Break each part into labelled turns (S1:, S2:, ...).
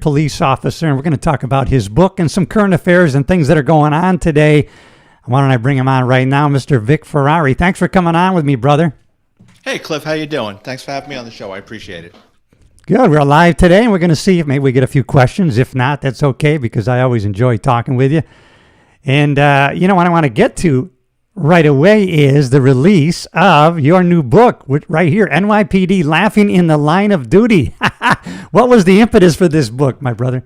S1: police officer, and we're going to talk about his book and some current affairs and things that are going on today. Why don't I bring him on right now, Mr. Vic Ferrari. Thanks for coming on with me, brother.
S2: Hey, Cliff, how you doing? Thanks for having me on the show. I appreciate it.
S1: Good. We're live today, and we're going to see if maybe we get a few questions. If not, that's okay, because I always enjoy talking with you. And, what I want to get to right away is the release of your new book, which right here, NYPD Laughing in the Line of Duty. What was the impetus for this book, my brother?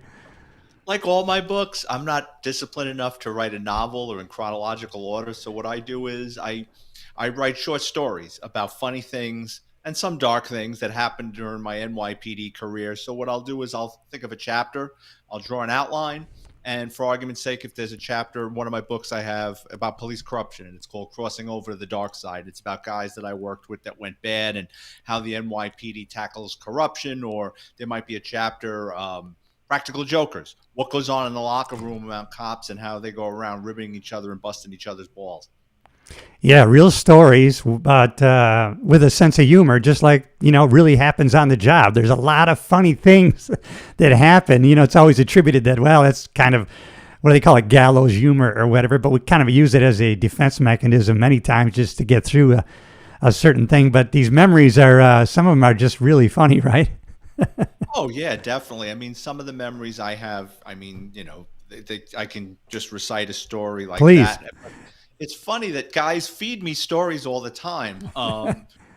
S2: Like all my books, I'm not disciplined enough to write a novel or in chronological order. So what I do is I write short stories about funny things and some dark things that happened during my NYPD career. So what I'll do is I'll think of a chapter, I'll draw an outline, and for argument's sake, if there's a chapter, one of my books I have about police corruption, and it's called Crossing Over to the Dark Side. It's about guys that I worked with that went bad and how the NYPD tackles corruption. Or there might be a chapter, Practical Jokers, what goes on in the locker room about cops and how they go around ribbing each other and busting each other's balls.
S1: Yeah, real stories, but with a sense of humor, just like, really happens on the job. There's a lot of funny things that happen. It's always attributed that, well, that's kind of, what do they call it, gallows humor or whatever, but we kind of use it as a defense mechanism many times just to get through a certain thing. But these memories are, some of them are just really funny, right?
S2: Oh, yeah, definitely. I mean, some of the memories I have, I can just recite a story like
S1: Please.
S2: that. It's funny that guys feed me stories all the time.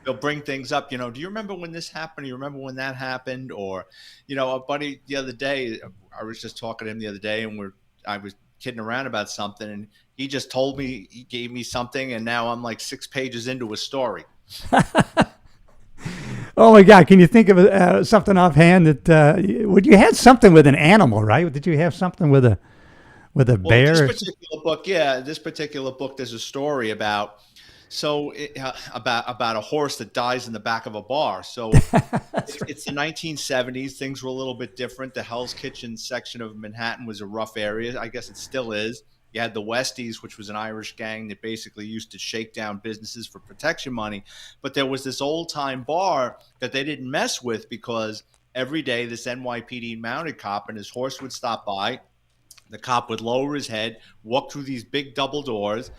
S2: They'll bring things up, do you remember when this happened? Do you remember when that happened? Or, a buddy the other day, I was just talking to him the other day, and I was kidding around about something, and he just told me, he gave me something, and now I'm like 6 pages into a story.
S1: Oh my God! Can you think of something offhand that you had something with an animal, right? Did you have something with a bear?
S2: This particular book, there's a story about a horse that dies in the back of a bar. So it's the 1970s. Things were a little bit different. The Hell's Kitchen section of Manhattan was a rough area. I guess it still is. You had the Westies, which was an Irish gang that basically used to shake down businesses for protection money. But there was this old-time bar that they didn't mess with, because every day this NYPD mounted cop and his horse would stop by. The cop would lower his head, walk through these big double doors,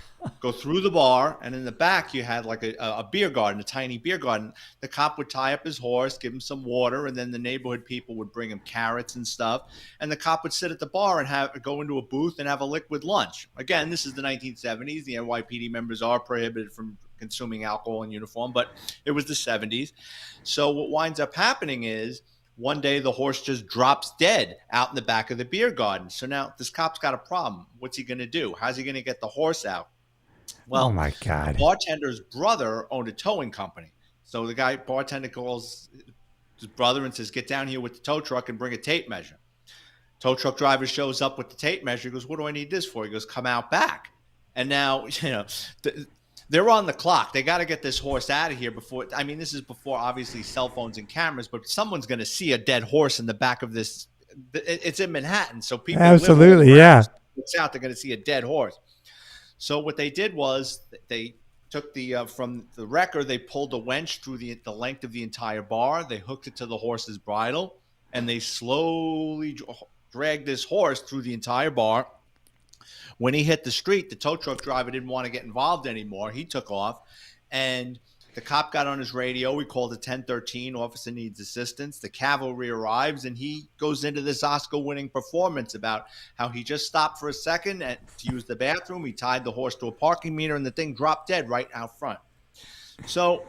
S2: go through the bar, and in the back you had like a beer garden, a tiny beer garden. The cop would tie up his horse, give him some water, and then the neighborhood people would bring him carrots and stuff. And the cop would sit at the bar and go into a booth and have a liquid lunch. Again, this is the 1970s. The NYPD members are prohibited from consuming alcohol in uniform, but it was the 70s. So what winds up happening is, one day the horse just drops dead out in the back of the beer garden. So now this cop's got a problem. What's he going to do? How's he going to get the horse out? Well,
S1: oh my God.
S2: The bartender's brother owned a towing company. So the bartender calls his brother and says, get down here with the tow truck and bring a tape measure. Tow truck driver shows up with the tape measure. He goes, what do I need this for? He goes, come out back. And now, they're on the clock. They got to get this horse out of here before. I mean, this is before obviously cell phones and cameras, but someone's going to see a dead horse in the back of this. It's in Manhattan, so people
S1: absolutely, yeah.
S2: It's out. They're going to see a dead horse. So what they did was they took from the wrecker. They pulled a winch through the length of the entire bar. They hooked it to the horse's bridle, and they slowly dragged this horse through the entire bar. When he hit the street, the tow truck driver didn't want to get involved anymore. He took off, and the cop got on his radio. He called a 1013, officer needs assistance. The cavalry arrives, and he goes into this Oscar-winning performance about how he just stopped for a second to use the bathroom. He tied the horse to a parking meter, and the thing dropped dead right out front. So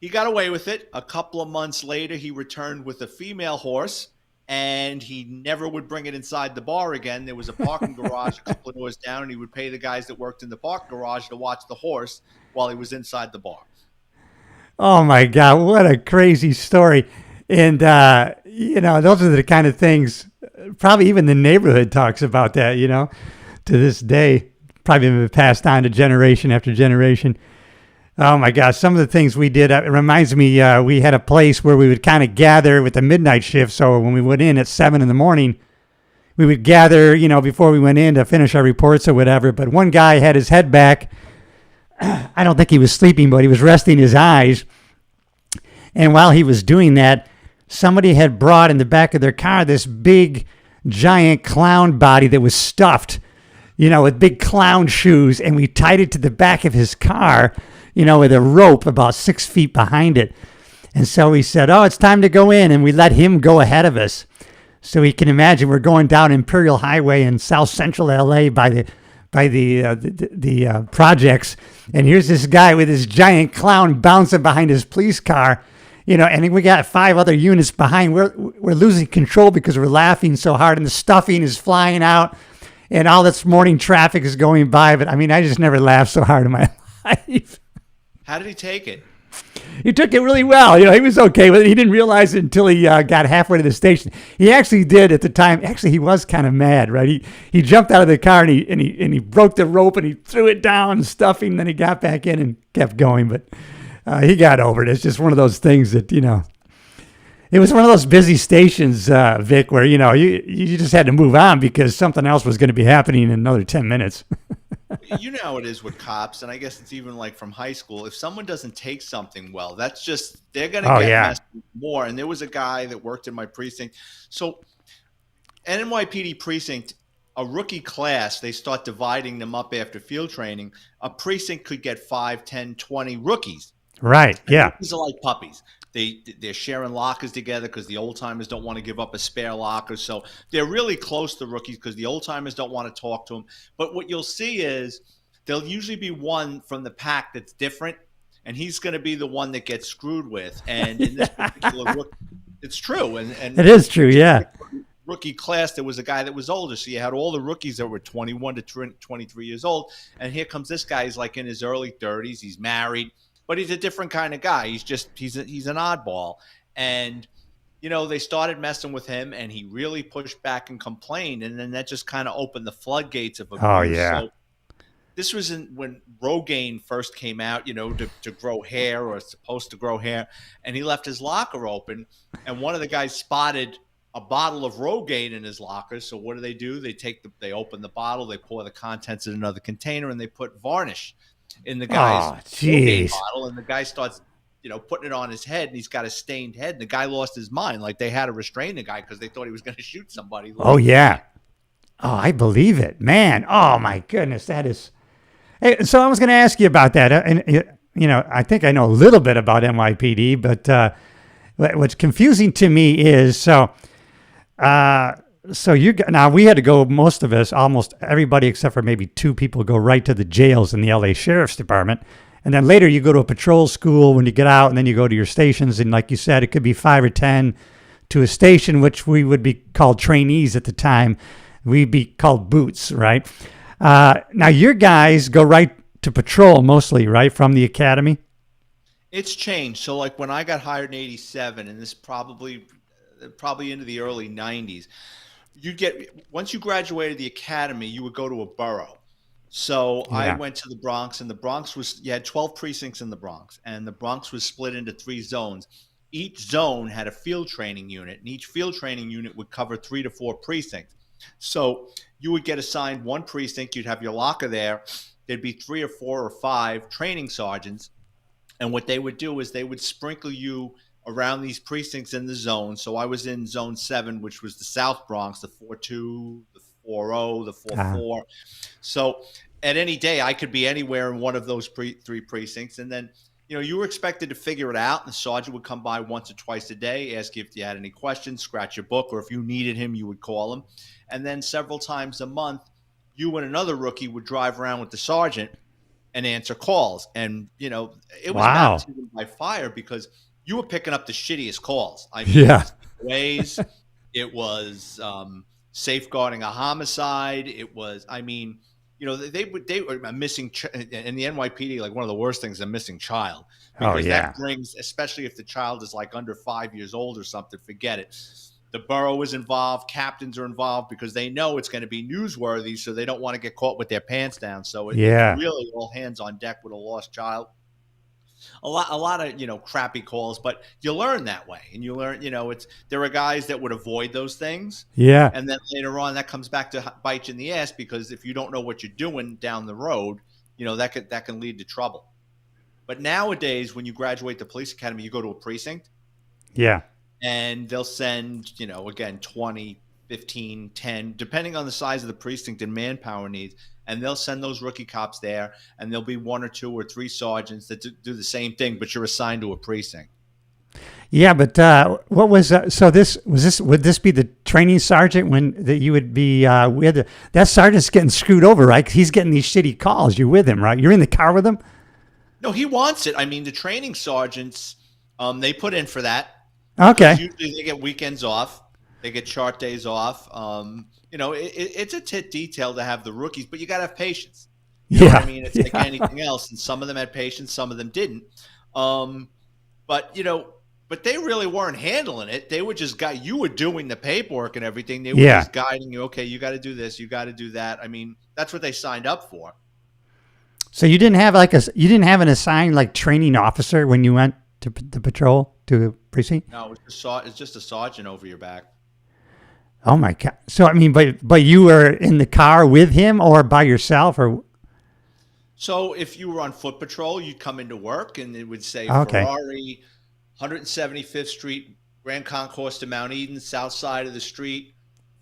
S2: he got away with it. A couple of months later, he returned with a female horse, and he never would bring it inside the bar again. There was a parking garage a couple of doors down, and he would pay the guys that worked in the parking garage to watch the horse while he was inside the bar.
S1: Oh my God, what a crazy story. And, those are the kind of things, probably even the neighborhood talks about that, to this day, probably been passed on to generation after generation. Oh my gosh, some of the things we did, it reminds me, we had a place where we would kind of gather with the midnight shift. So when we went in at 7 a.m, we would gather, before we went in to finish our reports or whatever. But one guy had his head back. I don't think he was sleeping, but he was resting his eyes. And while he was doing that, somebody had brought in the back of their car this big, giant clown body that was stuffed, with big clown shoes, and we tied it to the back of his car, with a rope about 6 feet behind it. And so we said, "Oh, it's time to go in," and we let him go ahead of us. So you can imagine we're going down Imperial Highway in South Central LA by the projects, and here's this guy with his giant clown bouncing behind his police car, and we got 5 other units behind. We're losing control because we're laughing so hard, and the stuffing is flying out, and all this morning traffic is going by. But I mean, I just never laughed so hard in my life.
S2: How did he take it?
S1: He took it really well. He was okay with it. He didn't realize it until he got halfway to the station. He actually did at the time. Actually, he was kind of mad, right? He jumped out of the car and he broke the rope and he threw it down, stuffing. And then he got back in and kept going. But he got over it. It's just one of those things that It was one of those busy stations, Vic, where you just had to move on because something else was going to be happening in another 10 minutes.
S2: You know how it is with cops, and I guess it's even like from high school. If someone doesn't take something well, that's just they're gonna get messed with more. And there was a guy that worked in my precinct. So NYPD precinct, a rookie class, they start dividing them up after field training. A precinct could get 5, 10, 20 rookies.
S1: Right. Yeah.
S2: These are like puppies. They're sharing lockers together because the old timers don't want to give up a spare locker. So they're really close to rookies because the old timers don't want to talk to them. But what you'll see is there'll usually be one from the pack that's different, and he's going to be the one that gets screwed with. And in this particular rookie, it's true. And
S1: it is true. Yeah.
S2: Rookie class, there was a guy that was older. So you had all the rookies that were 21 to 23 years old. And here comes this guy. He's like in his early 30s. He's married. But he's a different kind of guy. He's an oddball. And, they started messing with him, and he really pushed back and complained. And then that just kind of opened the floodgates of abuse.
S1: Oh, yeah.
S2: So this was when Rogaine first came out, to grow hair or supposed to grow hair. And he left his locker open. And one of the guys spotted a bottle of Rogaine in his locker. So what do? They open the bottle, they pour the contents in another container, and they put varnish in the guy's bottle, and the guy starts, putting it on his head, and he's got a stained head. And the guy lost his mind. Like they had to restrain the guy because they thought he was going to shoot somebody.
S1: Oh yeah. Oh, I believe it, man. Oh my goodness, that is. Hey, so I was going to ask you about that, and I think I know a little bit about NYPD, but what's confusing to me is so. Now we had to go, most of us, almost everybody except for maybe 2 people, go right to the jails in the LA Sheriff's Department. And then later you go to a patrol school when you get out, and then you go to your stations. And like you said, it could be 5 or 10 to a station, which we would be called trainees at the time. We'd be called boots, right? Now your guys go right to patrol mostly, right, from the academy?
S2: It's changed. So like when I got hired in 87, and this probably into the early 90s, once you graduated the academy, you would go to a borough. So yeah. I went to the Bronx, and the Bronx you had 12 precincts in the Bronx, and the Bronx was split into 3 zones. Each zone had a field training unit, and each field training unit would cover 3 to 4 precincts. So you would get assigned one precinct, you'd have your locker there. There'd be 3 or 4 or 5 training sergeants. And what they would do is they would sprinkle you around these precincts in the zone. So I was in zone 7, which was the South Bronx, the 4-2, the 4-0, the 4-4. So at any day, I could be anywhere in one of those 3 precincts. And then, you were expected to figure it out. And the sergeant would come by once or twice a day, ask you if you had any questions, scratch your book, or if you needed him, you would call him. And then several times a month, you and another rookie would drive around with the sergeant and answer calls. And, it was baptism by fire because you were picking up the shittiest calls. I mean,
S1: yeah.
S2: Ways, it was safeguarding a homicide. It was, they were a missing in the NYPD. Like one of the worst things, a missing child. Because that brings, especially if the child is like under 5 years old or something, forget it. The borough is involved. Captains are involved because they know it's going to be newsworthy, so they don't want to get caught with their pants down. So it's really all hands on deck with a lost child. A lot of crappy calls, but you learn that way, and you learn there are guys that would avoid those things, and then later on that comes back to bite you in the ass because if you don't know what you're doing down the road, that can lead to trouble. But nowadays, when you graduate the police academy, you go to a precinct.
S1: Yeah.
S2: and they'll send, again, 20, 15, 10, depending on the size of the precinct and manpower needs. And they'll send those rookie cops there, and there'll be one or two or three sergeants that do the same thing, but you're assigned to a precinct.
S1: Yeah, but what was so? This was this. Would this be the training sergeant when that you would be with? That sergeant's getting screwed over, right? 'Cause he's getting these shitty calls. You're with him, right? You're in the car with him.
S2: No, he wants it. I mean, the training sergeants, they put in for that because
S1: Okay.
S2: usually they get weekends off, they get chart days off. It's a tit detail to have the rookies, but you got to have patience. You know what I
S1: Yeah.
S2: mean? It's like
S1: Yeah.
S2: anything else, and some of them had patience, some of them didn't. Um, but but they really weren't handling it. They were just you were doing the paperwork and everything. They were
S1: Yeah.
S2: just guiding you. Okay, you got to do this, you got to do that. I mean, that's what they signed up for.
S1: So you didn't have you didn't have an assigned like training officer when you went to the patrol to a precinct.
S2: No, it's just a sergeant over your back.
S1: Oh my god! So I mean, but you were in the car with him or by yourself or
S2: So if you were on foot patrol, you'd come into work and it would say
S1: okay?
S2: Ferrari, 175th Street, Grand Concourse to Mount Eden, south side of the street,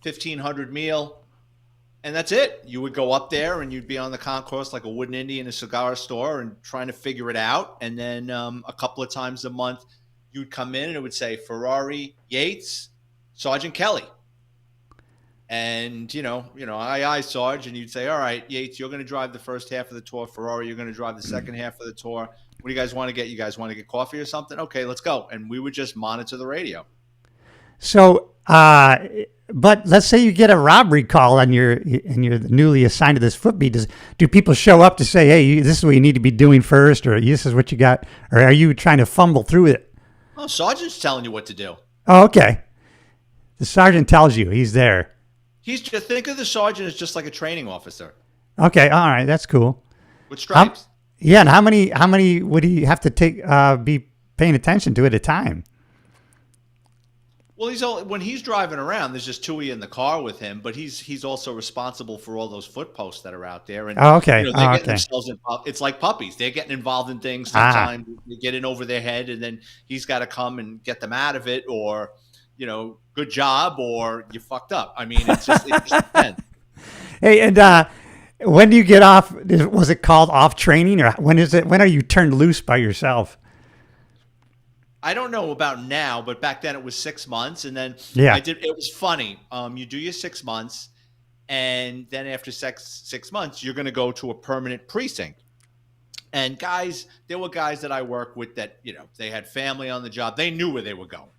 S2: 1500 meal. And that's it. You would go up there and you'd be on the concourse like a wooden Indian in a cigar store and trying to figure it out. And then a couple of times a month, you'd come in and it would say Ferrari, Yates, Sergeant Kelly. And aye, Sarge, and you'd say, all right, Yates, you're going to drive the first half of the tour. Ferrari, you're going to drive the second half of the tour. What do you guys want to get? You guys want to get coffee or something? Okay, let's go. And we would just monitor the radio.
S1: So, but let's say you get a robbery call and you're newly assigned to this foot beat. Do people show up to say, hey, this is what you need to be doing first, or this is what you got, or are you trying to fumble through it?
S2: Oh, Sergeant's telling you what to do.
S1: Oh, okay. The sergeant tells you he's there.
S2: He's just think of the sergeant as just like a training officer
S1: Okay, all right, that's cool.
S2: with
S1: How,
S2: stripes.
S1: yeah, and how many would he have to be paying attention to at a time?
S2: Well, when he's driving around, there's just two of you in the car with him, but he's also responsible for all those foot posts that are out there, and
S1: Oh, okay.
S2: they're
S1: Oh,
S2: getting
S1: okay.
S2: themselves involved. It's like puppies; they're getting involved in things.
S1: Ah,
S2: Sometimes they get in over their head, and then he's got to come and get them out of it, or good job, or you fucked up. I mean, it just depends.
S1: hey, and when do you get off? Was it called off training, or when is it? When are you turned loose by yourself?
S2: I don't know about now, but back then it was 6 months, and then
S1: Yeah,
S2: I did. It was funny. You do your 6 months, and then after six months, you're going to go to a permanent precinct. And guys, there were guys that I work with that they had family on the job. They knew where they were going.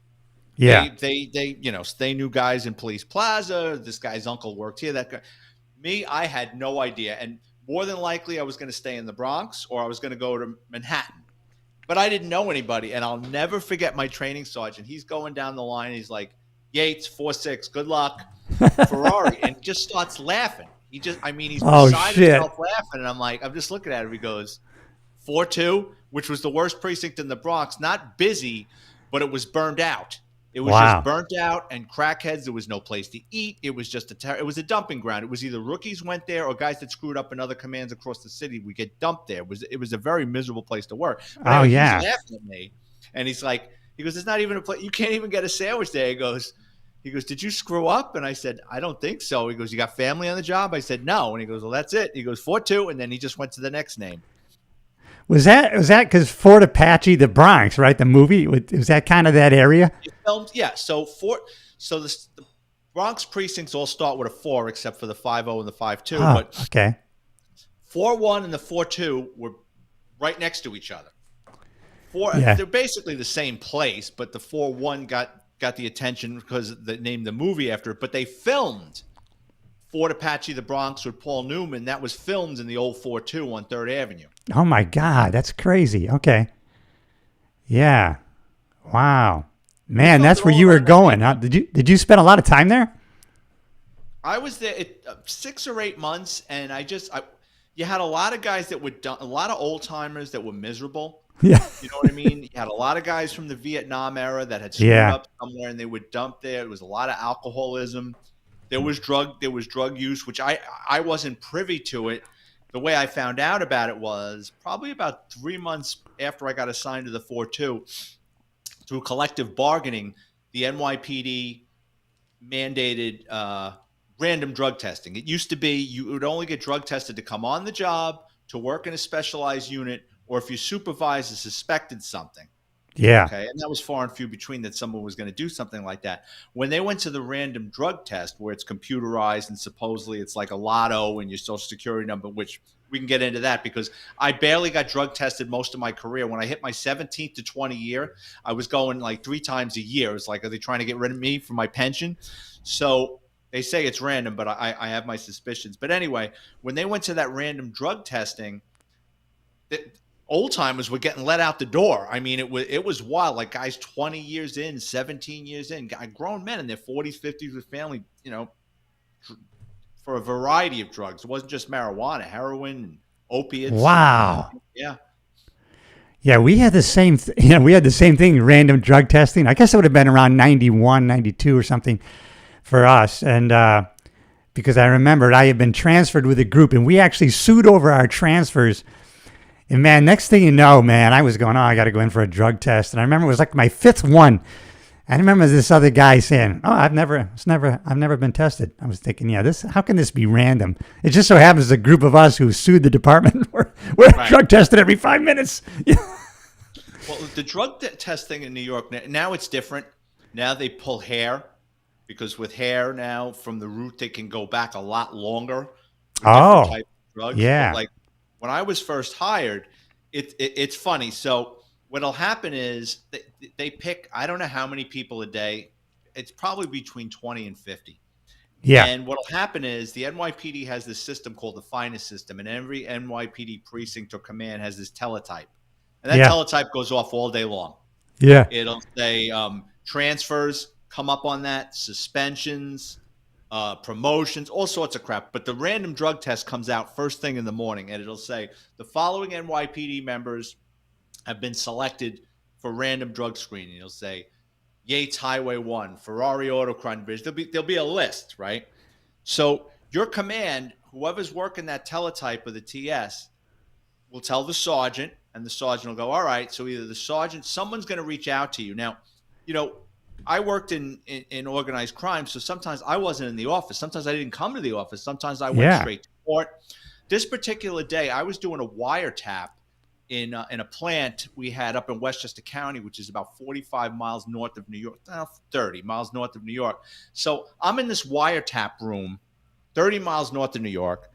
S1: yeah.
S2: They knew guys in Police Plaza. This guy's uncle worked here. That guy. Me, I had no idea, and more than likely, I was going to stay in the Bronx or I was going to go to Manhattan. But I didn't know anybody, and I'll never forget my training sergeant. He's going down the line. He's like, Yates, 4-6, good luck, Ferrari, and just starts laughing. He's
S1: Oh
S2: beside
S1: shit!
S2: himself laughing, and I'm just looking at him. He goes, 4-2, which was the worst precinct in the Bronx. Not busy, but it was burned out. It was just
S1: Wow.
S2: burnt out and crackheads. There was no place to eat. It was just it was a dumping ground. It was either rookies went there or guys that screwed up in other commands across the city would get dumped there. It was a very miserable place to work. But
S1: Oh
S2: anyway, he's
S1: yeah.
S2: laughing at me, and he goes, "It's not even a place. You can't even get a sandwich there." He goes, "Did you screw up?" And I said, "I don't think so." He goes, "You got family on the job?" I said, "No." And he goes, "Well, that's it." He goes, 4-2, and then he just went to the next name.
S1: Was that because Fort Apache, the Bronx, right? The movie was that kind of that area?
S2: He filmed, yeah. The Bronx precincts all start with a 4, except for the 5-0 and the 5-2.
S1: Oh,
S2: But
S1: okay.
S2: 4-1 and the 4-2 were right next to each other.
S1: Yeah.
S2: They're basically the same place, but the 4-1 got the attention because they named the movie after it. But they filmed Fort Apache, the Bronx with Paul Newman. That was filmed in the old 4-2 on Third Avenue.
S1: Oh my God, that's crazy. Okay. Yeah. Wow.
S2: They
S1: Man,
S2: filmed
S1: that's
S2: it
S1: where
S2: all
S1: you were
S2: around that
S1: going, huh?
S2: neighborhood.
S1: Did you spend a lot of time there?
S2: I was there 6 or 8 months, and you had a lot of guys that would a lot of old timers that were miserable.
S1: Yeah.
S2: You know what I mean? You had a lot of guys from the Vietnam era that had screwed
S1: Yeah.
S2: up somewhere, and they would dump there. There was a lot of alcoholism. There was drug use, which I wasn't privy to it. The way I found out about it was probably about 3 months after I got assigned to the 4-2 through collective bargaining. the NYPD mandated random drug testing. It used to be you would only get drug tested to come on the job, to work in a specialized unit, or if your supervisor suspected something.
S1: Yeah.
S2: Okay. And that was far and few between that someone was going to do something like that. When they went to the random drug test, where it's computerized and supposedly it's like a lotto and your social security number, which we can get into that because I barely got drug tested most of my career. When I hit my 17th to 20 year, I was going like 3 times a year. It was like, are they trying to get rid of me for my pension? So they say it's random, but I have my suspicions. But anyway, when they went to that random drug testing, old timers were getting let out the door. I mean, it was wild. Like guys 20 years in, 17 years in, grown men in their 40s, 50s with family, for a variety of drugs. It wasn't just marijuana, heroin, and opiates, and
S1: Wow.
S2: yeah.
S1: Yeah, we had the same. We had the same thing. Random drug testing. I guess it would have been around 91, 92 or something for us. And because I remembered I had been transferred with a group, and we actually sued over our transfers. And man, next thing you know, man, I was going, oh, I got to go in for a drug test. And I remember it was like my 5th one. I remember this other guy saying, oh, I've never been tested. I was thinking, yeah, how can this be random? It just so happens a group of us who sued the department were
S2: Right.
S1: drug tested every 5 minutes.
S2: Well, the drug test thing in New York, now it's different. Now they pull hair because with hair now from the root, they can go back a lot longer with different
S1: Oh,
S2: types of drugs.
S1: yeah.
S2: But like when I was first hired, it's funny. So what'll happen is they pick, I don't know how many people a day. It's probably between 20 and 50.
S1: Yeah.
S2: And what'll happen is the NYPD has this system called the finest system, and every NYPD precinct or command has this teletype. And that
S1: Yeah.
S2: teletype goes off all day long.
S1: Yeah.
S2: It'll say transfers come up on that, suspensions, promotions, all sorts of crap. But the random drug test comes out first thing in the morning, and it'll say the following NYPD members have been selected for random drug screening. It'll say Yates Highway 1, Ferrari Auto Crime Bridge. There'll be a list, right? So your command, whoever's working that teletype or the TS, will tell the sergeant, and the sergeant will go, all right, so either the sergeant, someone's going to reach out to you. Now, I worked in organized crime, so sometimes I wasn't in the office. Sometimes I didn't come to the office. Sometimes I went straight to court. This particular day, I was doing a wiretap in a plant we had up in Westchester County, which is about 45 miles north of New York, 30 miles north of New York. So I'm in this wiretap room, 30 miles north of New York.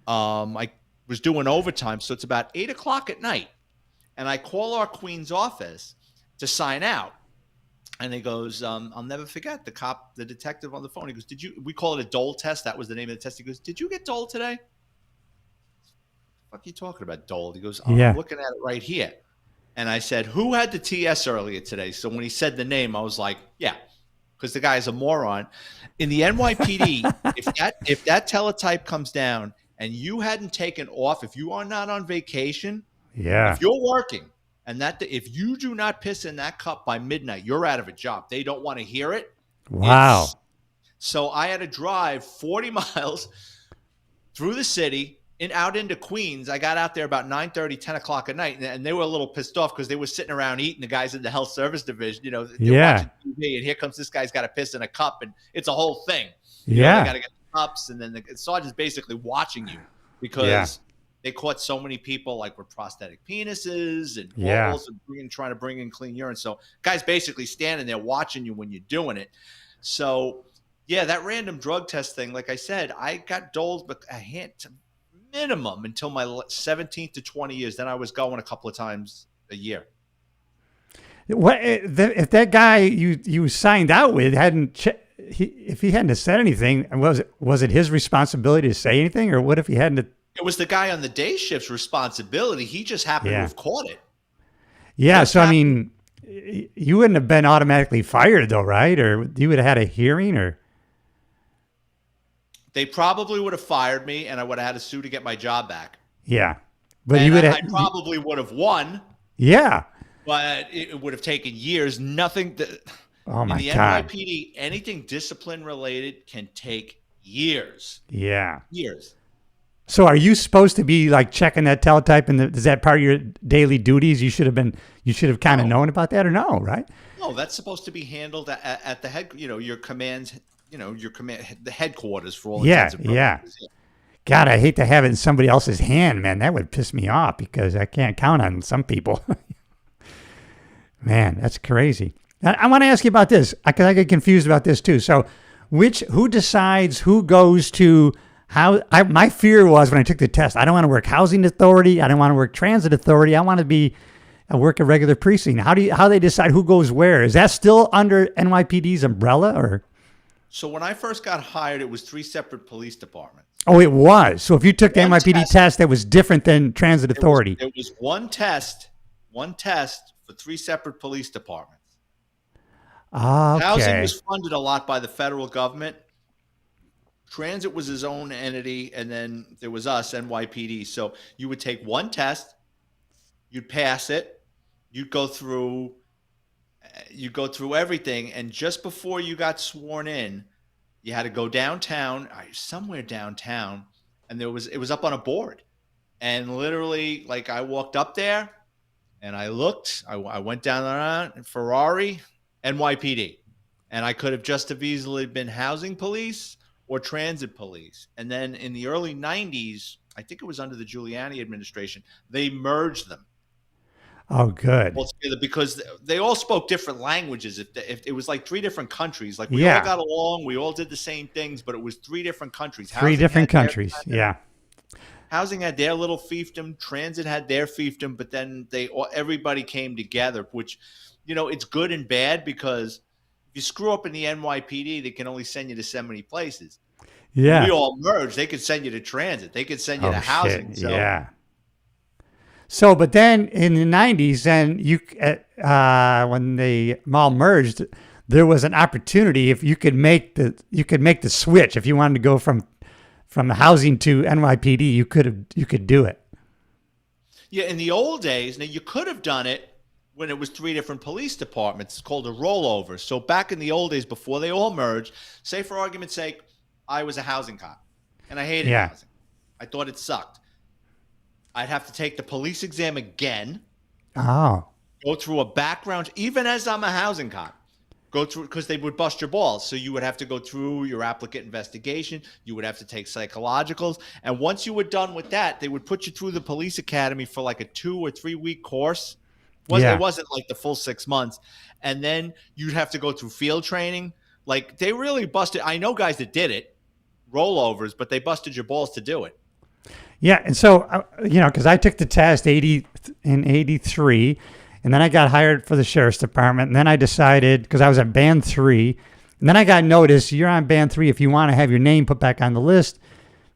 S2: I was doing overtime, so it's about 8 o'clock at night. And I call our Queens office to sign out. And he goes, I'll never forget the detective on the phone. He goes, we call it a Dole test. That was the name of the test. He goes, did you get Dole today? What are you talking about, Dole? He goes, I'm looking at it right here. And I said, who had the TS earlier today? So when he said the name, I was like, yeah, because the guy's a moron. In the NYPD, if that teletype comes down and you hadn't taken off, if you are not on vacation, if you're working, and if you do not piss in that cup by midnight, you're out of a job. They don't want to hear it.
S1: Wow.
S2: So I had to drive 40 miles through the city and out into Queens. I got out there about 9:30, 10 o'clock at night, and they were a little pissed off because they were sitting around eating. The guys in the health service division, they're watching TV, and here comes this guy's got to piss in a cup, and it's a whole thing. They got to get the cups, and then the sergeant's basically watching you because they caught so many people like with prosthetic penises and balls and trying to bring in clean urine. So guys basically standing there watching you when you're doing it. So yeah, that random drug test thing, like I said, I got doled but a hint minimum until my 17th to 20 years. Then I was going a couple of times a year.
S1: What if that guy you signed out with if he hadn't said anything, was it his responsibility to say anything, or what if he hadn't?
S2: It was the guy on the day shift's responsibility. He just happened to have caught it.
S1: Yeah, so I mean, you wouldn't have been automatically fired though, right? Or you would have had a hearing, or
S2: they probably would have fired me, and I would have had to sue to get my job back.
S1: Yeah, but
S2: I probably would have won.
S1: Yeah,
S2: but it would have taken years. Nothing.
S1: Oh my
S2: God! In the NYPD, anything discipline related can take years.
S1: Yeah,
S2: years.
S1: So are you supposed to be like checking that teletype, and is that part of your daily duties? You should have kind of
S2: No,
S1: known about that, or no, right?
S2: no, that's supposed to be handled at the head. Your commands. Your command, the headquarters for all intents
S1: Yeah,
S2: and
S1: yeah.
S2: purposes. Yeah.
S1: God, I hate to have it in somebody else's hand, man. That would piss me off because I can't count on some people. Man, that's crazy. I want to ask you about this because I get confused about this too. So, who decides who goes to how? My fear was when I took the test, I don't want to work housing authority. I don't want to work transit authority. I want to be work a regular precinct. How they decide who goes where? Is that still under NYPD's umbrella or?
S2: So when I first got hired, it was three separate police departments.
S1: Oh, it was. So if you took the
S2: One
S1: NYPD
S2: test.
S1: test, that was different than transit authority.
S2: There was one test for three separate police departments. Housing
S1: Okay.
S2: was funded a lot by the federal government. Transit was his own entity, and then there was us, NYPD. So you would take one test, you'd pass it, you'd go through you go through everything, and just before you got sworn in, you had to go downtown, somewhere downtown, and it was up on a board, and literally, like I walked up there, and I looked, I went down there, Ferrari, NYPD, and I could have just as easily been housing police or transit police, and then in the early '90s, I think it was under the Giuliani administration, they merged them
S1: Oh, good.
S2: altogether because they all spoke different languages. If it was like three different countries, like we all
S1: Yeah.
S2: got along, we all did the same things, but it was three different countries.
S1: Three different countries. Yeah.
S2: Housing had their little fiefdom, transit had their fiefdom, but then everybody came together, which it's good and bad because if you screw up in the NYPD, they can only send you to so many places. When we
S1: Yeah.
S2: all merged, they could send you to transit, they could send you to
S1: Oh shit.
S2: housing. So
S1: Yeah. So, but then in the '90s, then when the mall merged, there was an opportunity if you could make the switch if you wanted to go from the housing to NYPD, you could do it.
S2: yeah, in the old days, now you could have done it when it was three different police departments. It's called a rollover. So back in the old days, before they all merged, say for argument's sake, I was a housing cop and I hated
S1: Yeah.
S2: housing. I thought it sucked. I'd have to take the police exam again,
S1: Oh.
S2: go through a background, even as I'm a housing cop. Go through because they would bust your balls. So you would have to go through your applicant investigation. You would have to take psychologicals. And once you were done with that, they would put you through the police academy for like a 2 or 3 week course. It
S1: Yeah.
S2: wasn't like the full 6 months. And then you'd have to go through field training. Like they really busted. I know guys that did it, rollovers, but they busted your balls to do it.
S1: Yeah, and so because I took the test 80 in '83, and then I got hired for the sheriff's department, and then I decided because I was at band 3, and then I got notice you're on band 3. If you want to have your name put back on the list,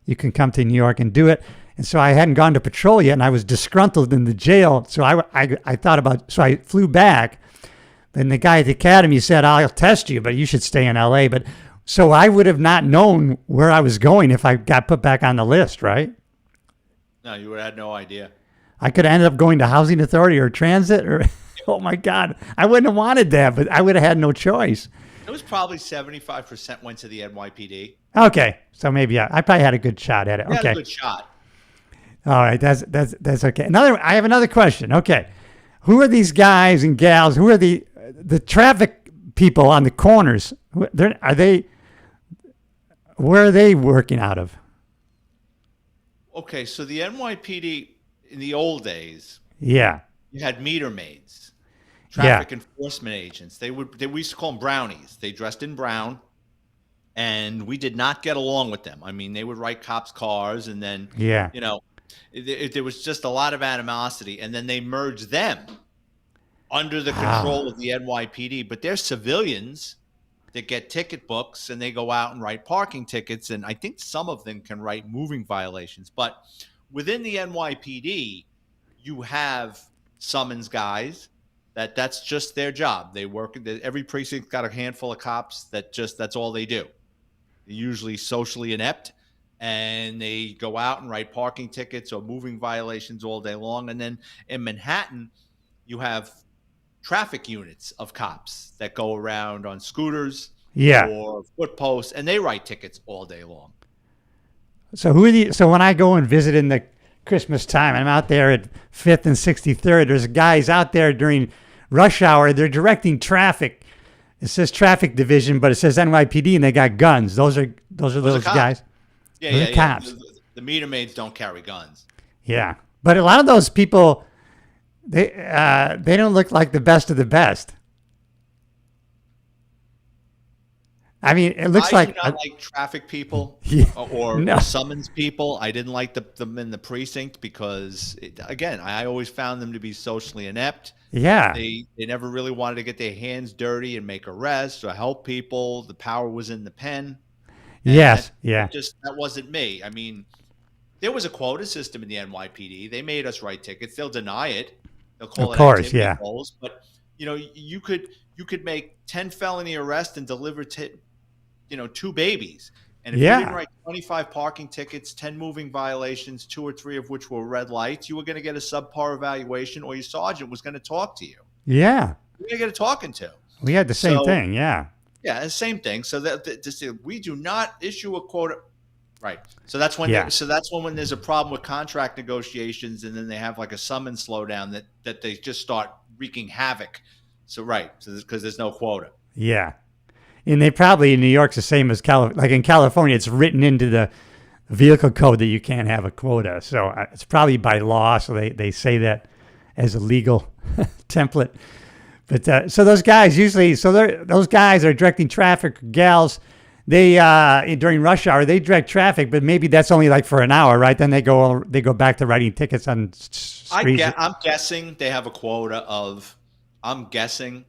S1: you can come to New York and do it. And so I hadn't gone to patrol yet, and I was disgruntled in the jail. So I thought about so I flew back, and the guy at the academy said I'll test you, but you should stay in LA. But so I would have not known where I was going if I got put back on the list, right?
S2: No, you would have had no idea.
S1: I could have ended up going to housing authority or transit or oh my God. I wouldn't have wanted that, but I would have had no choice.
S2: It was probably 75% went to the NYPD.
S1: Okay. So maybe I probably had a good shot at it.
S2: You had
S1: Okay.
S2: a good shot.
S1: All right. That's okay. I have another question. Okay. Who are these guys and gals? Who are the traffic people on the corners? Where are they working out of?
S2: Okay, so the NYPD in the old days,
S1: Yeah.
S2: you had meter maids,
S1: Yeah.
S2: traffic enforcement agents. We used to call them brownies. They dressed in brown, and we did not get along with them. I mean, they would write cops' cars, and then
S1: Yeah.
S2: you know, there was just a lot of animosity. And then they merged them under the control
S1: Ah.
S2: of the NYPD. But they're civilians that get ticket books, and they go out and write parking tickets. And I think some of them can write moving violations. But within the NYPD, you have summons guys that's just their job. They work. Every precinct's got a handful of cops that's all they do. They're usually socially inept, and they go out and write parking tickets or moving violations all day long. And then in Manhattan, you have traffic units of cops that go around on scooters
S1: Yeah.
S2: or foot posts, and they write tickets all day long.
S1: So so when I go and visit in the Christmas time, I'm out there at 5th and 63rd. There's guys out there during rush hour. They're directing traffic. It says traffic division, but it says NYPD, and they got guns. Those are those guys.
S2: Yeah,
S1: Those are cops.
S2: The meter maids don't carry guns.
S1: Yeah, but a lot of those people, they don't look like the best of the best. I mean, it looks
S2: I
S1: like
S2: do not like traffic people
S1: Yeah,
S2: or
S1: no.
S2: summons people. I didn't like them in the precinct because, again, I always found them to be socially inept.
S1: Yeah.
S2: They never really wanted to get their hands dirty and make arrests or help people. The power was in the pen. And
S1: Yes. Yeah.
S2: that wasn't me. I mean, there was a quota system in the NYPD. They made us write tickets. They'll deny it. They'll call
S1: Of
S2: it
S1: course.
S2: activity
S1: Yeah.
S2: goals. But you could make 10 felony arrests and deliver 2 babies. And if you didn't
S1: Yeah.
S2: write 25 parking tickets, 10 moving violations, 2 or 3 of which were red lights, you were going to get a subpar evaluation, or your sergeant was going to talk to you.
S1: Yeah.
S2: You're going to get a talking to.
S1: We had the same
S2: So,
S1: thing. Yeah.
S2: Yeah, the same thing. So we do not issue a quota. Right. So that's when
S1: Yeah.
S2: when there's a problem with contract negotiations, and then they have like a summons slowdown that they just start wreaking havoc. So because there's no quota.
S1: Yeah. And they probably in New York's the same as like in California, it's written into the vehicle code that you can't have a quota. So it's probably by law. So they say that as a legal template. But so those guys usually, those guys are directing traffic, gals. They during rush hour they direct traffic, but maybe that's only like for an hour, right? Then they go back to writing tickets on streets.
S2: I'm guessing they have a quota of. I'm guessing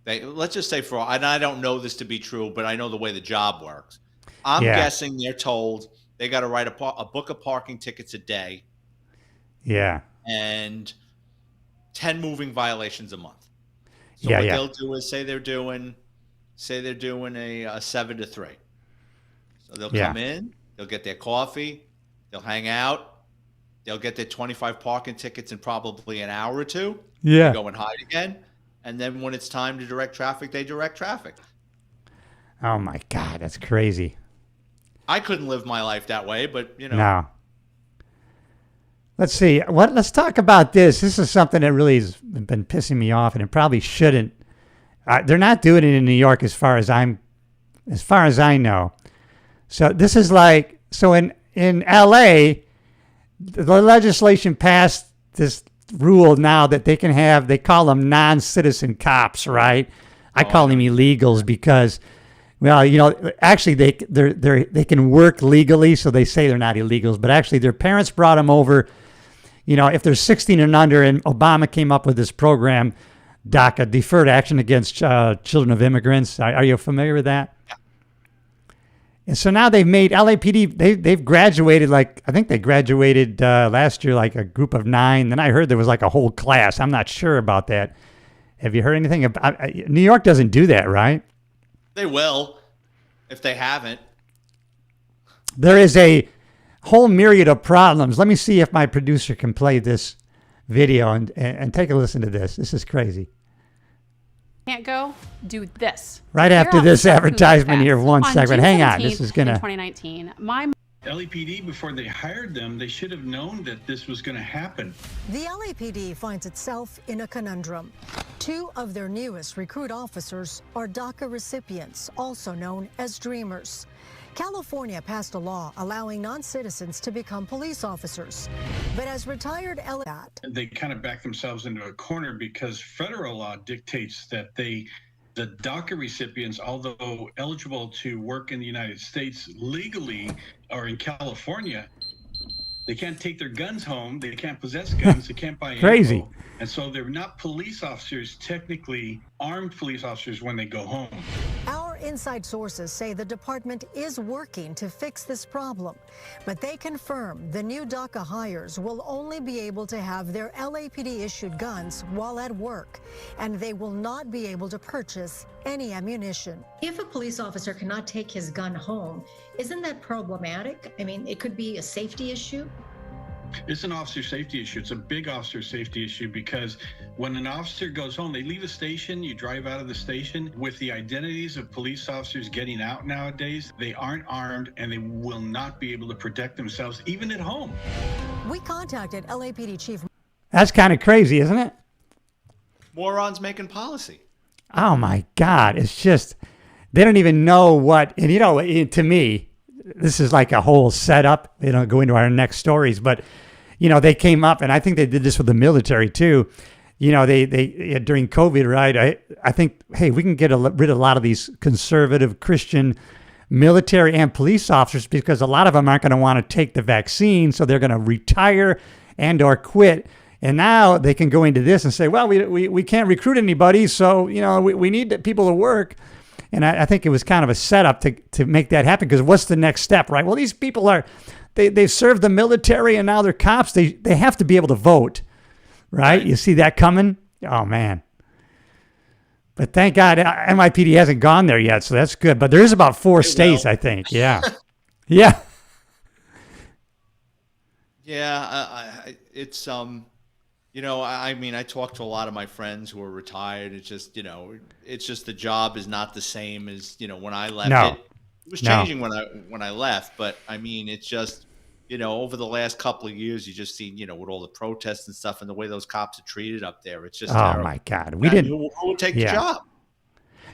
S2: let's just say and I don't know this to be true, but I know the way the job works. I'm guessing they're told they got to write a book of parking tickets a day.
S1: Yeah.
S2: And 10 moving violations a month. So
S1: what
S2: they'll do is say they're doing a 7 to 3. So they'll come in, they'll get their coffee, they'll hang out, they'll get their 25 parking tickets in probably an hour or two.
S1: Yeah.
S2: Go and hide again. And then when it's time to direct traffic, they direct traffic.
S1: Oh my God, that's crazy.
S2: I couldn't live my life that way, but
S1: No. Let's see. Let's talk about this. This is something that really has been pissing me off, and it probably shouldn't. They're not doing it in New York, as far as I know. So this is like in L.A. The legislation passed this rule now that they call them non-citizen cops, right? I call them illegals because, well, actually they can work legally, so they say they're not illegals, but actually their parents brought them over. If they're 16 and under, and Obama came up with this program, DACA, Deferred Action Against Children of Immigrants. Are you familiar with that?
S2: Yeah.
S1: And so now they've made LAPD, they've graduated, I think they graduated last year, like a group of 9. Then I heard there was like a whole class. I'm not sure about that. Have you heard anything about New York doesn't do that, right?
S2: They will if they haven't.
S1: There is a whole myriad of problems. Let me see if my producer can play this video and take a listen to this. This is crazy.
S3: Can't go, do this.
S1: Right after this advertisement here, one second. Hang on. This is going to...
S3: 2019,
S4: LAPD, before they hired them, they should have known that this was going to happen.
S5: The LAPD finds itself in a conundrum. 2 of their newest recruit officers are DACA recipients, also known as Dreamers. California passed a law allowing non-citizens to become police officers. But as retired
S4: they kind of back themselves into a corner because federal law dictates that the DACA recipients, although eligible to work in the United States legally or in California, they can't take their guns home. They can't possess guns. They can't buy
S1: Crazy.
S4: ammo. And so they're not police officers, technically armed police officers when they go home.
S5: Our inside sources say the department is working to fix this problem, but they confirm the new DACA hires will only be able to have their LAPD-issued guns while at work, and they will not be able to purchase any ammunition.
S6: If a police officer cannot take his gun home, isn't that problematic? I mean, it could be a safety issue.
S4: It's an officer safety issue. It's a big officer safety issue because when an officer goes home, they leave a station, you drive out of the station with the identities of police officers getting out nowadays. They aren't armed and they will not be able to protect themselves, even at home.
S5: We contacted LAPD Chief.
S1: That's kind of crazy, isn't it?
S2: Morons making policy.
S1: Oh my God. It's just, they don't even know what, and to me, this is like a whole setup. They don't go into our next stories, but they came up, and I think they did this with the military too. They during COVID, right? I think, hey, we can get rid of a lot of these conservative Christian military and police officers because a lot of them aren't going to want to take the vaccine, so they're going to retire and or quit. And now they can go into this and say, well, we can't recruit anybody, so we need people to work. And I think it was kind of a setup to make that happen, because what's the next step, right? Well, these people they've served the military and now they're cops. They have to be able to vote, right? You see that coming? Oh, man. But thank God NYPD hasn't gone there yet, so that's good. But there is about 4 states, I think. Yeah. Yeah.
S2: Yeah, it's I mean, I talked to a lot of my friends who are retired. It's just, it's just the job is not the same as, when I left.
S1: No.
S2: It was changing when I left, but I mean, it's just, over the last couple of years, you just see, with all the protests and stuff and the way those cops are treated up there. It's just terrible.
S1: My God.
S2: Who would take the job?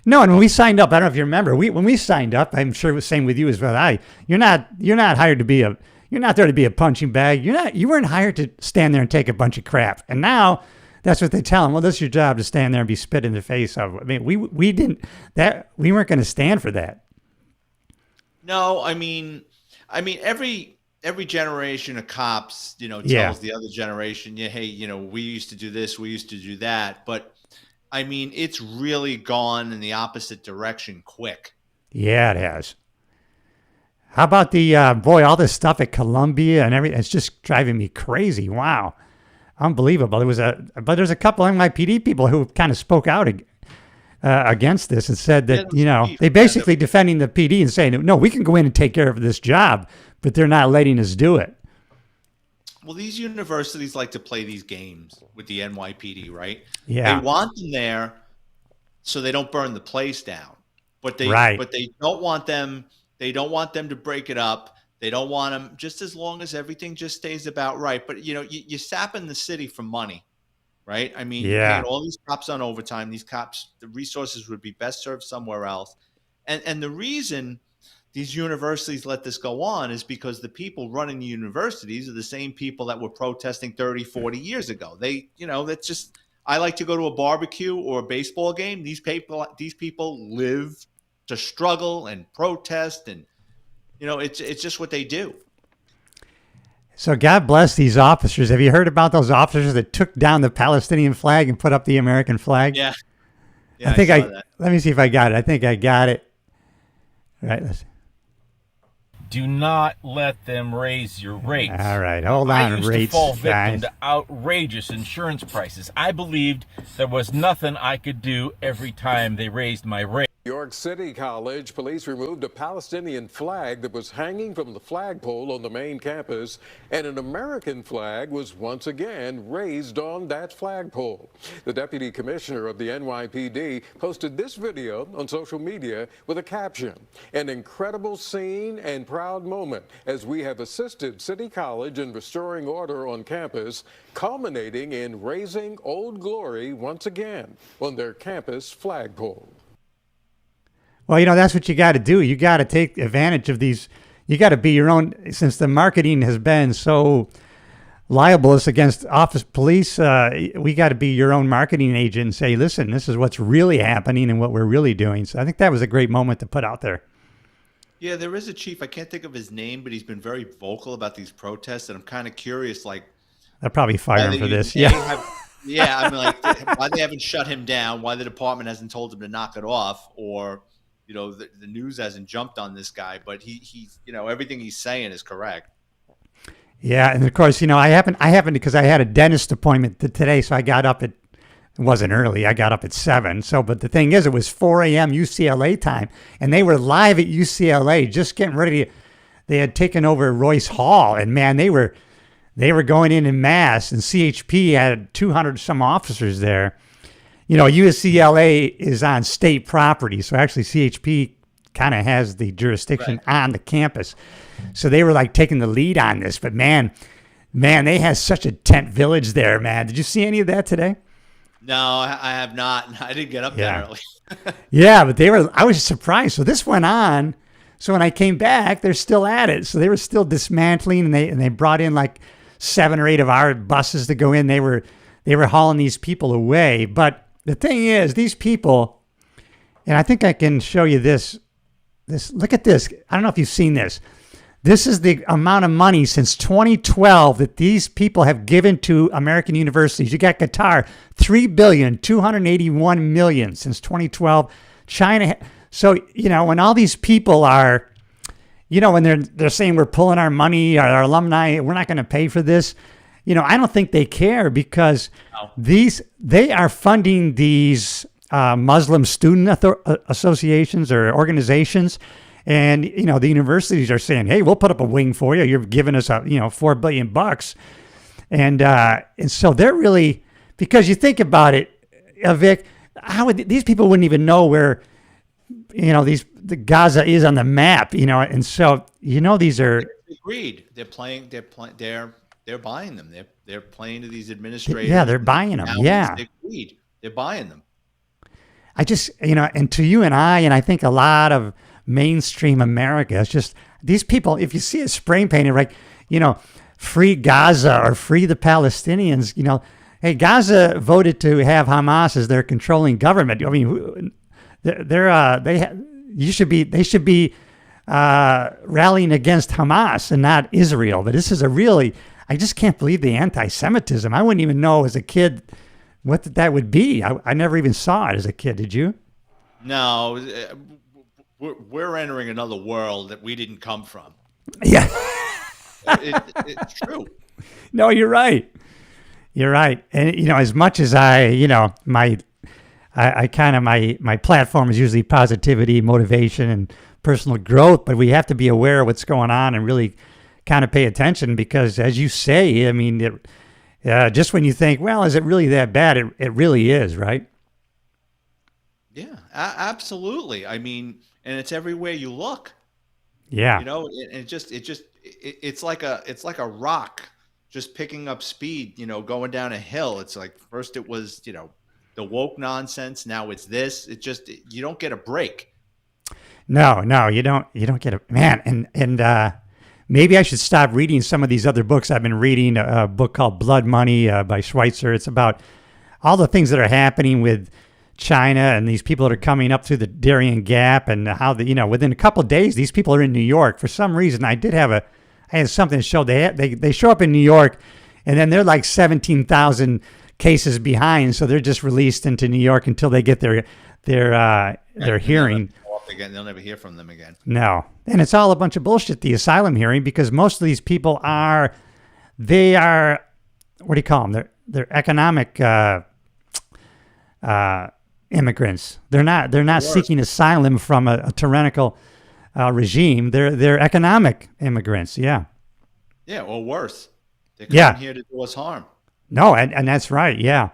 S1: No, and when we signed up, I don't know if you remember, when we signed up, I'm sure it was the same with you as well. You're not hired to be you're not there to be a punching bag. You weren't hired to stand there and take a bunch of crap. And now that's what they tell them. Well, this is your job, to stand there and be spit in the face of. I mean, we weren't going to stand for that.
S2: No, I mean every generation of cops, tells the other generation, hey, we used to do this, we used to do that. But I mean, it's really gone in the opposite direction quick. Yeah,
S1: it has. How about all this stuff at Columbia and everything? It's just driving me crazy. Wow. Unbelievable. But there's a couple NYPD people who kind of spoke out against this and said that, they basically defending the PD and saying, no, we can go in and take care of this job, but they're not letting us do it.
S2: Well, these universities like to play these games with the NYPD, right?
S1: Yeah.
S2: They want them there so they don't burn the place down. But they don't want them. They don't want them to break it up. They don't want them, just as long as everything just stays about right. But, you're sapping the city for money, right? I mean, you're paying all these cops on overtime. These cops, the resources would be best served somewhere else. And the reason these universities let this go on is because the people running the universities are the same people that were protesting 30, 40 years ago. That's just, I like to go to a barbecue or a baseball game. These people live to struggle and protest, and it's just what they do.
S1: So God bless these officers. Have you heard about those officers that took down the Palestinian flag and put up the American flag?
S2: Yeah.
S1: I think let me see if I got it. I think I got it. All right, let's see.
S7: Do not let them raise your rates.
S1: All right, hold on,
S7: I used
S1: rates,
S7: to fall victim
S1: guys.
S7: to outrageous insurance prices. I believed there was nothing I could do every time they raised my rate.
S8: New York City College police removed a Palestinian flag that was hanging from the flagpole on the main campus, and an American flag was once again raised on that flagpole. The deputy commissioner of the NYPD posted this video on social media with a caption, "An incredible scene and proud moment as we have assisted City College in restoring order on campus, culminating in raising Old Glory once again on their campus flagpole."
S1: Well, that's what you got to do. You got to take advantage of these. You got to be your own, since the marketing has been so libelous against office police. We got to be your own marketing agent and say, listen, this is what's really happening and what we're really doing. So I think that was a great moment to put out there.
S2: Yeah, there is a chief. I can't think of his name, but he's been very vocal about these protests. And I'm kind of curious,
S1: I'll probably fire him for this. Yeah.
S2: I mean, why they haven't shut him down, why the department hasn't told him to knock it off, or the news hasn't jumped on this guy, but he's everything he's saying is correct.
S1: Yeah, and of course, I happened because I had a dentist appointment today, so I got up it wasn't early. I got up at 7. So, but the thing is, it was 4 a.m. UCLA time, and they were live at UCLA, just getting ready. They had taken over Royce Hall, and man, they were they were going in mass, and CHP had 200 some officers there. You know, USCLA is on state property, so actually CHP kind of has the jurisdiction on the campus. So they were like taking the lead on this. But man, they had such a tent village there, man. Did you see any of that today?
S2: No, I have not. I didn't get up that early.
S1: Yeah, but I was surprised. So this went on. So when I came back, they're still at it. So they were still dismantling, and they brought in like 7 or 8 of our buses to go in. They were hauling these people away. But the thing is, these people, and I think I can show you this. Look at this. I don't know if you've seen this. This is the amount of money since 2012 that these people have given to American universities. You got Qatar, $3,281,000,000 since 2012. China. So, you know, when all these people are, you know, when they're saying we're pulling our money, our alumni, we're not going to pay for this. You know, I don't think they care, because they are funding these Muslim student associations or organizations. And, you know, the universities are saying, hey, we'll put up a wing for you. You're giving us, $4 billion. And so they're really, because you think about it, Vic, these people wouldn't even know where, you know, the Gaza is on the map, you know. And so, you know, these are
S2: agreed. They're buying them. They're playing to these administrators.
S1: Yeah, they're buying them. Yeah.
S2: They're buying them.
S1: I just, you know, and to you and I think a lot of mainstream America, it's just these people, if you see it spray painted, right, you know, free Gaza or free the Palestinians, you know, hey, Gaza voted to have Hamas as their controlling government. I mean, they should be rallying against Hamas and not Israel. But this is I just can't believe the anti-Semitism. I wouldn't even know as a kid what that would be. I never even saw it as a kid. Did you?
S2: No, we're entering another world that we didn't come from.
S1: Yeah.
S2: It's true.
S1: No, you're right. You're right. And, you know, as much as my platform is usually positivity, motivation, and personal growth, but we have to be aware of what's going on and really kind of pay attention, because as you say, I mean, just when you think, well, is it really that bad? It really is, right?
S2: Yeah, absolutely. I mean, and it's everywhere you look.
S1: Yeah.
S2: You know, it's like a rock just picking up speed, you know, going down a hill. It's like first it was, you know, the woke nonsense. Now it's this. You don't get a break. No, you don't get a man. And maybe I should stop reading some of these other books. I've been reading a book called Blood Money by Schweitzer. It's about all the things that are happening with China and these people that are coming up through the Darien Gap, and how within a couple of days, these people are in New York. For some reason, I had something that showed they show up in New York, and then they're like 17,000 cases behind. So they're just released into New York until they get their hearing. They'll never hear from them again.
S1: No. And it's all a bunch of bullshit, the asylum hearing, because most of these people what do you call them? They're economic immigrants. They're not seeking asylum from a tyrannical regime. They're economic immigrants. Yeah.
S2: Yeah, or worse. They're coming here to do us harm.
S1: No, and that's right. Yeah.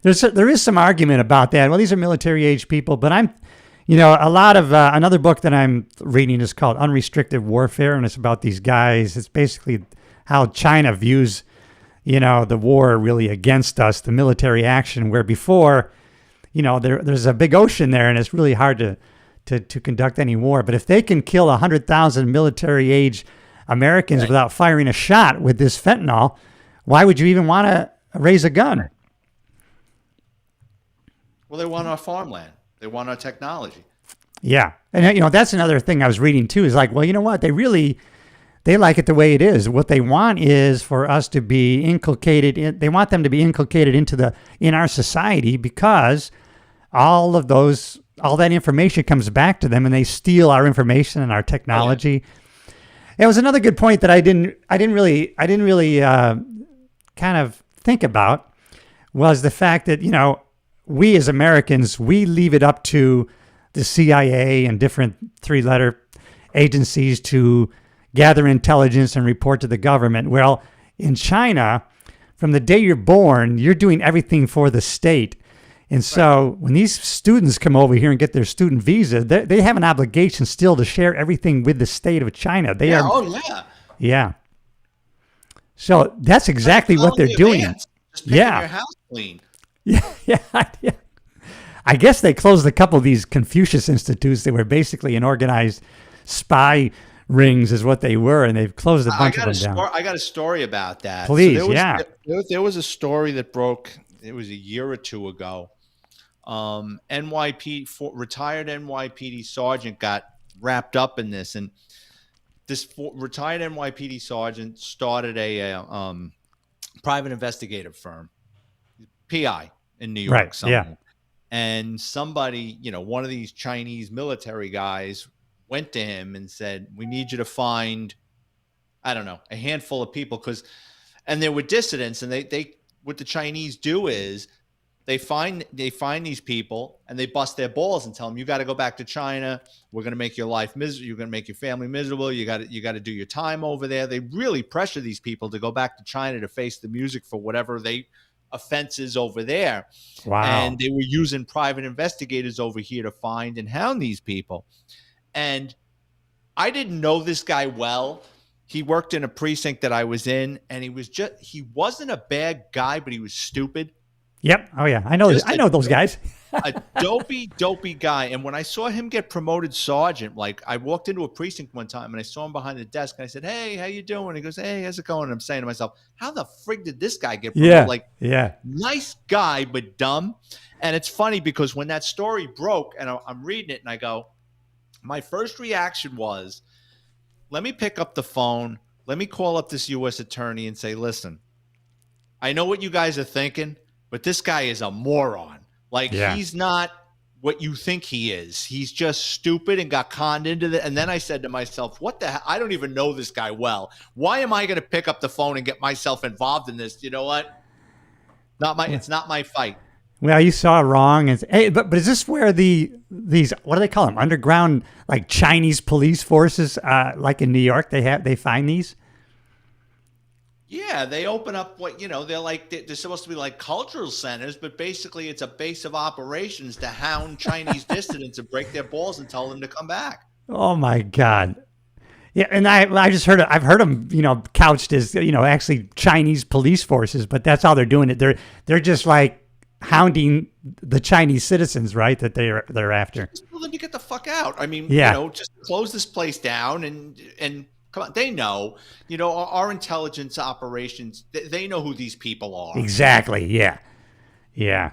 S1: There is some argument about that. Well, these are military age people, but a lot of another book that I'm reading is called Unrestricted Warfare, and it's about these guys. It's basically how China views, the war really against us, the military action, where before, there's a big ocean there, and it's really hard to conduct any war. But if they can kill 100,000 military age Americans without firing a shot with this fentanyl, why would you even want to raise a gun?
S2: Well, they want our farmland. They want our technology. Yeah.
S1: And, that's another thing I was reading, too, is like, well, you know what? They like it the way it is. What they want is for us to be inculcated. They want them to be inculcated in our society, because all that information comes back to them, and they steal our information and our technology. Oh, yeah. It was another good point that I didn't really kind of think about, was the fact that, we as Americans, we leave it up to the CIA and different three-letter agencies to gather intelligence and report to the government. Well, in China, from the day you're born, you're doing everything for the state. And so when these students come over here and get their student visa, they have an obligation still to share everything with the state of China. They are,
S2: Oh yeah.
S1: yeah. So that's exactly what they're doing.
S2: Just picking your house clean.
S1: Yeah. I guess they closed a couple of these Confucius institutes. They were basically an organized spy rings is what they were, and they've closed a bunch of them down.
S2: I got a story about that.
S1: Please,
S2: There was a story that broke, it was a year or two ago. Retired NYPD sergeant got wrapped up in this, and this retired NYPD sergeant started a private investigative firm, PI in New York.
S1: Right,
S2: somewhere.
S1: yeah.
S2: And somebody, one of these Chinese military guys went to him and said, we need you to find, I don't know, a handful of people, and there were dissidents, and they what the Chinese do is they find these people and they bust their balls and tell them, you got to go back to China. We're going to make your life miserable. You're going to make your family miserable. You got to do your time over there. They really pressure these people to go back to China to face the music for whatever offenses over there.
S1: Wow.
S2: And they were using private investigators over here to find and hound these people. And I didn't know this guy well. He worked in a precinct that I was in, and he wasn't a bad guy, but he was stupid.
S1: Yep. Oh yeah. I know those guys.
S2: A dopey guy. And when I saw him get promoted sergeant, like I walked into a precinct one time and I saw him behind the desk and I said, hey, how you doing? He goes, hey, how's it going? And I'm saying to myself, how the frig did this guy get promoted? Nice guy, but dumb. And it's funny because when that story broke and I'm reading it and I go, my first reaction was, let me pick up the phone. Let me call up this U.S. attorney and say, listen, I know what you guys are thinking, but this guy is a moron. He's not what you think he is. He's just stupid and got conned into it. And then I said to myself, what the hell? I don't even know this guy well. Why am I going to pick up the phone and get myself involved in this? You know what? It's not my fight.
S1: Well, you saw wrong. Hey, but is this where these, what do they call them? Underground, like Chinese police forces, like in New York, they find these?
S2: Yeah, they open up they're supposed to be like cultural centers, but basically it's a base of operations to hound Chinese dissidents and break their balls and tell them to come back.
S1: Oh my God. Yeah, and I just heard I've heard them, couched as, actually Chinese police forces, but that's how they're doing it. They're just like hounding the Chinese citizens, right? That they're after.
S2: Just tell them to get the fuck out. I mean, just close this place down and come on, they know, our intelligence operations, they know who these people are.
S1: Exactly. Yeah. Yeah.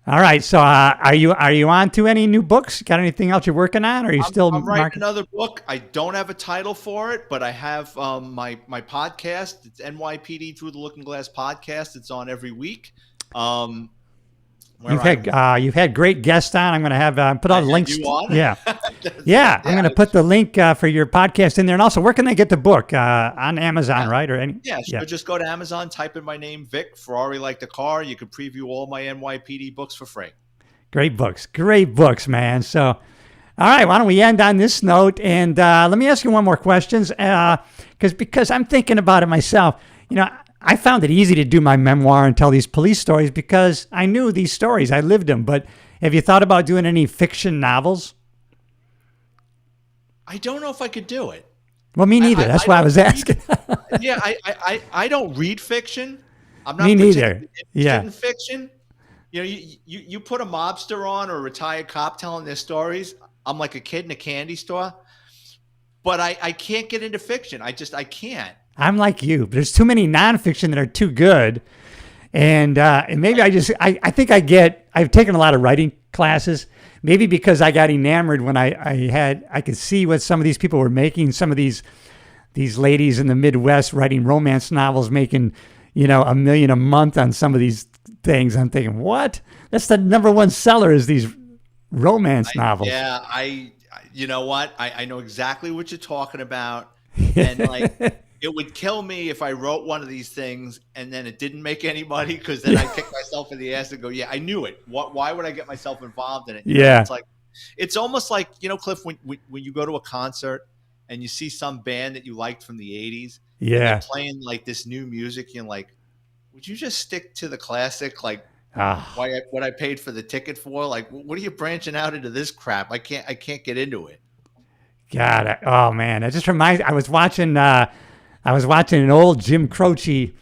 S1: All right. So are you on to any new books? Got anything else you're working on? Or are you still
S2: I'm writing another book. I don't have a title for it, but I have my podcast. It's NYPD Through the Looking Glass podcast. It's on every week.
S1: You've had great guests on. I'm going to have put all the links. Yeah. I'm going to put the link for your podcast in there. And also, where can they get the book? On Amazon, right? Or any?
S2: So just go to Amazon, type in my name, Vic Ferrari, like the car. You can preview all my NYPD books for free.
S1: Great books, man. So, all right, why don't we end on this note? And let me ask you one more question, because I'm thinking about it myself. I found it easy to do my memoir and tell these police stories because I knew these stories. I lived them. But have you thought about doing any fiction novels?
S2: I don't know if I could do it.
S1: Well, me neither. That's why I was asking.
S2: I don't read fiction. I'm not
S1: me neither.
S2: In fiction. You put a mobster on or a retired cop telling their stories. I'm like a kid in a candy store. But I can't get into fiction. I can't.
S1: I'm like you. There's too many nonfiction that are too good. And maybe I think I've taken a lot of writing classes, maybe because I got enamored when I could see what some of these people were making. Some of these ladies in the Midwest writing romance novels, making, $1 million a month on some of these things. I'm thinking, what? That's the number one seller is these romance novels.
S2: You know what? I know exactly what you're talking about. And it would kill me if I wrote one of these things and then it didn't make any money, because then I kick myself in the ass and go, I knew it. Why would I get myself involved in it?
S1: It's
S2: almost like, Cliff, when you go to a concert and you see some band that you liked from the 80s.
S1: Yeah.
S2: And they're playing like this new music. And like, would you just stick to the classic? Like, what I paid for the ticket for? Like, what are you branching out into this crap? I can't get into it.
S1: God, oh man, that just reminds. I was watching an old Jim Croce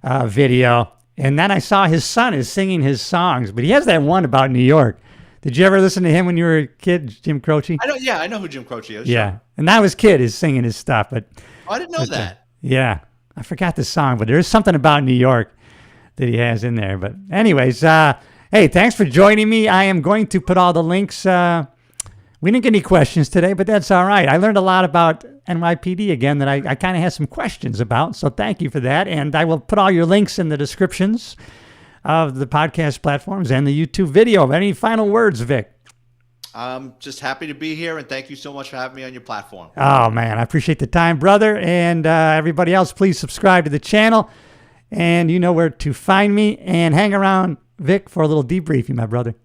S1: video, and then I saw his son is singing his songs, but he has that one about New York. Did you ever listen to him when you were a kid, Jim Croce?
S2: I know who Jim Croce is.
S1: Yeah,
S2: Sure.
S1: and now his kid is singing his stuff, but
S2: I didn't know that.
S1: Yeah, I forgot the song, but there's something about New York that he has in there. But anyways, hey, thanks for joining me. I am going to put all the links. We didn't get any questions today, but that's all right. I learned a lot about NYPD again that I kind of had some questions about. So thank you for that. And I will put all your links in the descriptions of the podcast platforms and the YouTube video. Any final words, Vic?
S2: I'm just happy to be here, and thank you so much for having me on your platform.
S1: Oh, man, I appreciate the time, brother. And everybody else, please subscribe to the channel. And you know where to find me. And hang around, Vic, for a little debriefing, my brother.